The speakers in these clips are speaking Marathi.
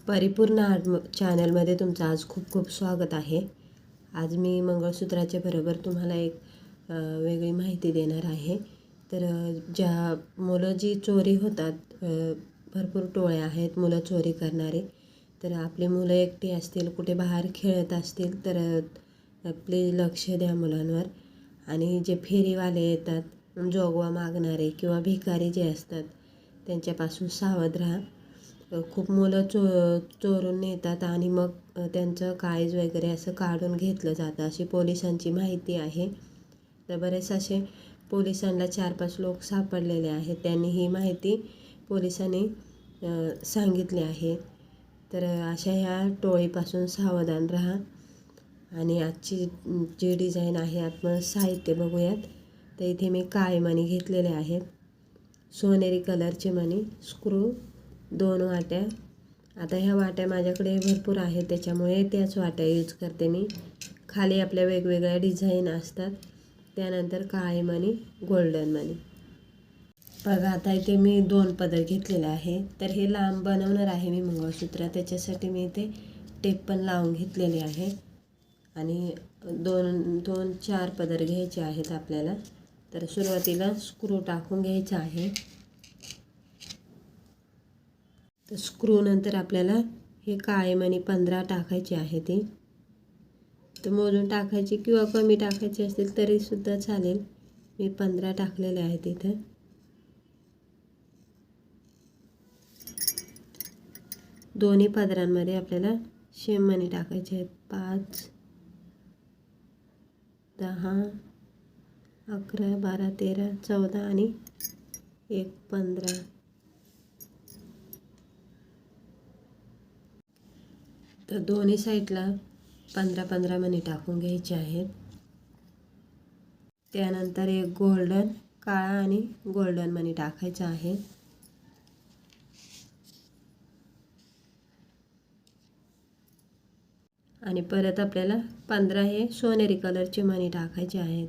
परिपूर्ण आर्ट चॅनलमध्ये तुमचं आज खूप खूप स्वागत आहे. आज मी मंगळसूत्राच्या बरोबर तुम्हाला एक वेगळी माहिती देणार आहे. तर ज्या मुलं जी चोरी होतात, भरपूर टोळे आहेत मुलं चोरी करणारे. तर आपली मुलं एकटी असतील, कुठे बाहेर खेळत असतील तर प्लीज लक्ष द्या मुलांवर. आणि जे फेरीवाले येतात, जोगवा मागणारे किंवा भिकारी जे असतात त्यांच्यापासून सावध राहा. खूप मुलं चोरून नेतात आणि मग त्यांचं काळीज वगैरे असं काढून घेतलं जातं, अशी पोलिसांची माहिती आहे. तर बरेच असे पोलिसांना 4-5 लोक सापडलेले आहेत. त्यांनी ही माहिती पोलिसांनी सांगितली आहे. तर अशा ह्या टोळीपासून सावधान राहा. आणि आजची जी डिझाईन आहे, आपण साहित्य बघूयात. तर इथे मी काळे मणी घेतलेले आहेत, सोनेरी कलरचे मणी, स्क्रू, 2 वाट्या. आता ह्या वाट्या माझ्याकडे भरपूर आहेत, त्याच्यामुळे त्याच वाट्या यूज करते मी. खाली आपल्या वेगवेगळ्या डिझाईन असतात. त्यानंतर काळे मणी, गोल्डन मणी. बघा, आता इथे मी 2 पदर घेतलेले आहे. तर हे लांब बनवणार आहे मी मंगळसूत्र, त्याच्यासाठी मी इथे टेप पण लावून घेतलेली आहे. आणि 2-4 पदर घ्यायचे आहेत आपल्याला. तर सुरुवातीला स्क्रू टाकून घ्यायचा आहे. तर स्क्रू नंतर आपल्याला हे काळे मणी 15 टाकायचे आहे. ते तर मोजून टाकायचे किंवा कमी टाकायचे असतील तरीसुद्धा चालेल. मी 15 टाकलेले आहेत इथं. दोन्ही पदरांमध्ये आपल्याला सेम मणी टाकायचे आहेत. 5, 10, 11, 12, 13, 14 आणि 1, 15. तर दोन्ही साईडला 15-15 मणी टाकून घ्यायचे आहेत. त्यानंतर एक गोल्डन, काळा आणि गोल्डन मणी टाकायचा आहे. आणि परत आपल्याला 15 हे सोनेरी कलरचे मणी टाकायचे आहेत.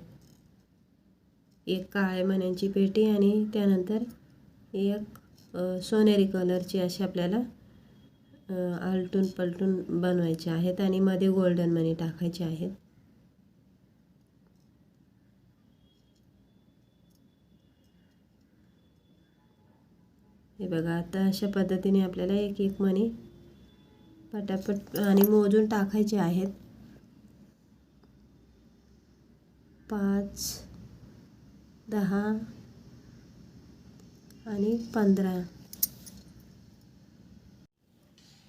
एक काळ्या मण्यांची पेटी आणि त्यानंतर एक सोनेरी कलरची, अशी आपल्याला आलटून पलटून बनवायचे आहेत. आणि मध्ये गोल्डन मणी टाकायचे आहेत. हे बघा, आता अशा पद्धतीने आपल्याला एक एक मणी पटापट आणि मोजून टाकायचे आहेत. 5, 10 आणि 15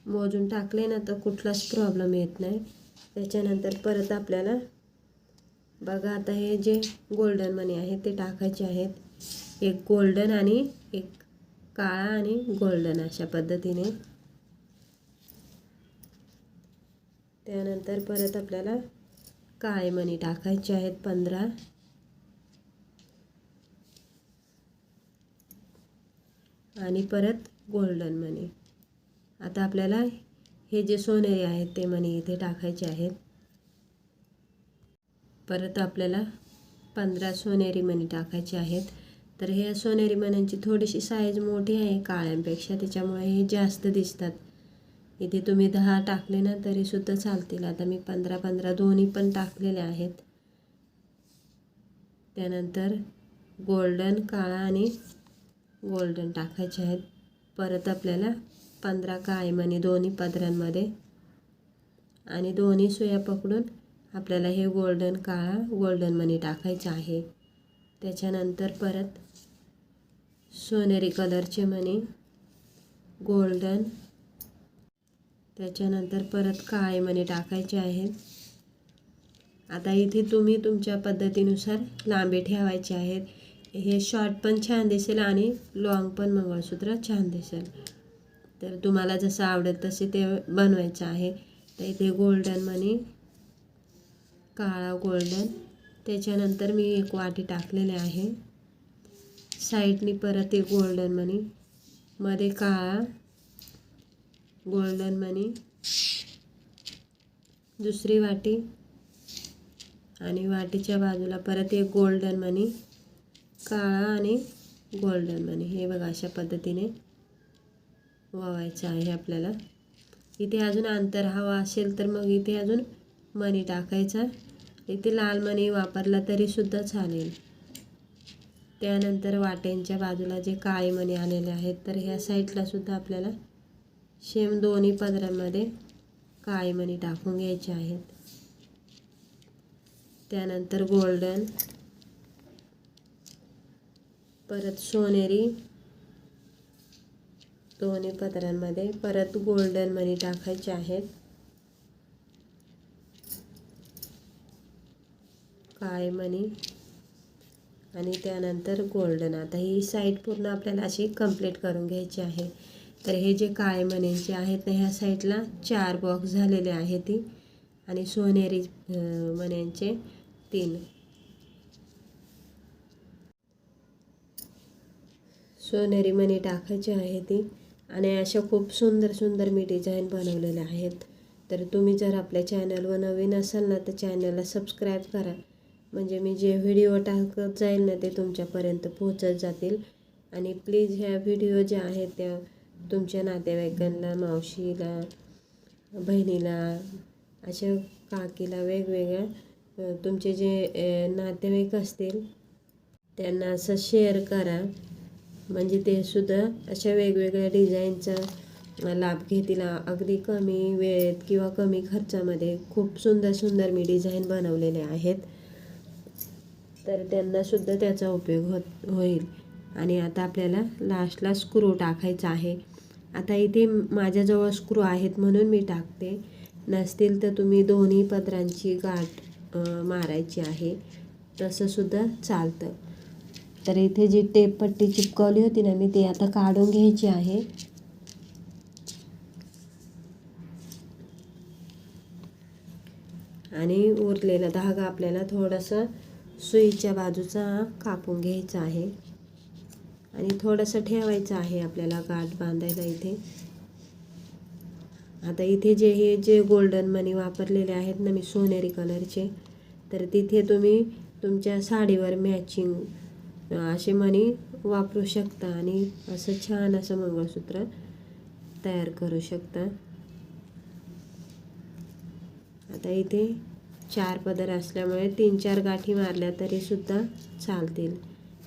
मोजून टाकले ना तर कुठलाच प्रॉब्लेम येत नाही. त्याच्यानंतर परत आपल्याला बघा, आता हे जे गोल्डन मणी आहेत ते टाकायचे आहेत. एक गोल्डन आणि एक काळा आणि गोल्डन, अशा पद्धतीने. त्यानंतर परत आपल्याला काळे मणी टाकायचे आहेत 15 आणि परत गोल्डन मणी. आता आपल्याला हे जे सोनेरी आहेत ते मणी इथे टाकायचे आहेत. परत आपल्याला 15 सोनेरी मणी टाकायचे आहेत. तर हे सोनेरी मण्यांची थोडीशी साईज मोठी आहे काळ्यांपेक्षा, त्याच्यामुळे हे जास्त दिसतात. इथे तुम्ही 10 टाकले ना तरीसुद्धा चालतील. आता मी 15-15 दोन्ही पण टाकलेले आहेत. त्यानंतर गोल्डन, काळा आणि गोल्डन टाकायचे आहेत. परत आपल्याला 15 काळे मणी दोन्ही पदरांमध्ये आणि दोन्ही सुया पकडून आपल्याला हे गोल्डन, काळा, गोल्डन मणी टाकायचं आहे. त्याच्यानंतर परत सोनेरी कलरचे मणी, गोल्डन, त्याच्यानंतर परत काळे मणी टाकायचे आहेत. आता इथे तुम्ही तुमच्या पद्धतीनुसार लांबी ठेवायचे आहेत. हे शॉर्ट पण छान दिसेल आणि लॉंग पण मंगळसूत्र छान दिसेल. तर तुम्हाला जसं आवडेल तसे ते बनवायचं आहे. तर इथे गोल्डन मणी, काळा, गोल्डन, त्याच्यानंतर मी एक वाटी टाकलेले आहे. साईडनी परत एक गोल्डन मणी, मध्ये काळा, गोल्डन मणी, दुसरी वाटी आणि वाटीच्या बाजूला परत एक गोल्डन मणी, काळा आणि गोल्डन मणी. हे बघा, अशा पद्धतीने ववायचं आहे आपल्याला. इथे अजून अंतर हवा असेल तर मग इथे अजून मणी टाकायचा. इथे लाल मणी वापरला तरीसुद्धा चालेल. त्यानंतर वाट्यांच्या बाजूला जे काळे मणी आलेले आहेत तर ह्या साईडला सुद्धा आपल्याला सेम दोन्ही पदरांमध्ये काळे मणी टाकून घ्यायचे आहेत. त्यानंतर गोल्डन, परत सोनेरी, दोन्ही पदरांमध्ये परत गोल्डन मणी टाकायचे आहेत. काळे मणी आणि त्यानंतर गोल्डन. आता ही साईड पूर्ण आपल्याला अशी कंप्लीट करून घ्यायची आहे. तर हे जे काळे मण्यांचे आहेत ना ह्या साईडला 4 बॉक्स झालेले आहेत ती, आणि सोनेरी मण्यांचे 3. सोनेरी मणी टाकायची आहे ती. आणि अशा खूप सुंदर सुंदर मी डिझाईन बनवलेल्या आहेत. तर तुम्ही जर आपल्या चॅनलवर नवीन असाल ना तर चॅनलला सबस्क्राईब करा, म्हणजे मी जे व्हिडिओ टाकत जाईल ना ते तुमच्यापर्यंत पोहोचत जातील. आणि प्लीज ह्या व्हिडिओ ज्या आहेत त्या तुमच्या नातेवाईकांना, मावशीला, बहिणीला, अशा काकीला, वेगवेगळ्या तुमचे जे नातेवाईक असतील त्यांना असं शेअर करा, म्हणजे ते सुद्धा अशा वेगवेगळ्या डिझाईनचा लाभ घेतील. अगदी कमी वेळेत किंवा कमी खर्चामध्ये खूप सुंदर सुंदर मी डिझाईन बनवलेले आहेत, तर त्यांनासुद्धा त्याचा उपयोग होईल. आणि आता आपल्याला लास्टला स्क्रू टाकायचा आहे. आता इथे माझ्याजवळ स्क्रू आहेत म्हणून मी टाकते, नसतील तर तुम्ही दोन्ही पदरांची गाठ मारायची आहे, तसंसुद्धा चालतं. तर इथे जी टेप पट्टी चिपकवली होती ना मी ती आता काढून घ्यायची आहे. आणि उरलेला धागा आपल्याला थोडासा सुईच्या बाजूचा कापून घ्यायचा आहे आणि थोडंसं ठेवायचं आहे आपल्याला गाठ बांधायला इथे. आता इथे जे गोल्डन मणी वापरलेले आहेत ना मी सोनेरी कलरचे, तर तिथे तुम्ही तुमच्या साडीवर मॅचिंग असे मणी वापरू शकता आणि असं छान असं मंगळसूत्र तयार करू शकता. आता इथे 4 पदर असल्यामुळे 3-4 गाठी मारल्या तरीसुद्धा चालतील.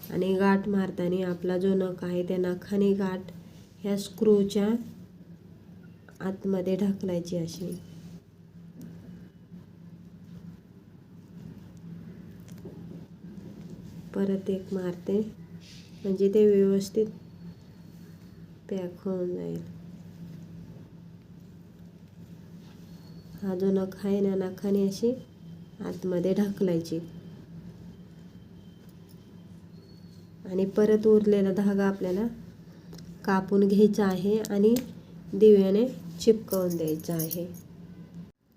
आणि गाठ मारताना आपला जो नख आहे त्या नखाने गाठ ह्या स्क्रूच्या आतमध्ये ढकलायची अशी. परत एक मारते म्हणजे ते व्यवस्थित पॅक होऊन जाईल. हा जो नख आहे ना नखाने अशी आतमध्ये ढकलायची आणि परत उरलेला धागा आपल्याला कापून घ्यायचा आहे आणि दिव्याने चिपकवून द्यायचा आहे.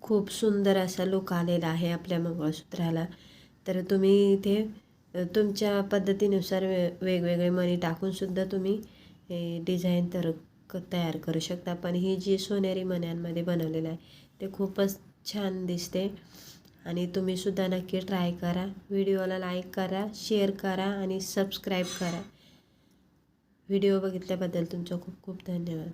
खूप सुंदर असा लुक आलेला आहे आपल्या मंगळसूत्राला. तर तुम्ही इथे तुमच्या पद्धतीनुसार वेगवेगळे मणी टाकूनसुद्धा तुम्ही डिझाईन तयार करू शकता. पण ही जी सोनेरी मण्यांमध्ये बनवलेलं आहे ते खूपच छान दिसते आणि तुम्हीसुद्धा नक्की ट्राय करा. व्हिडिओला लाईक करा, शेअर करा आणि सबस्क्राईब करा. व्हिडिओ बघितल्याबद्दल तुमचं खूप खूप धन्यवाद.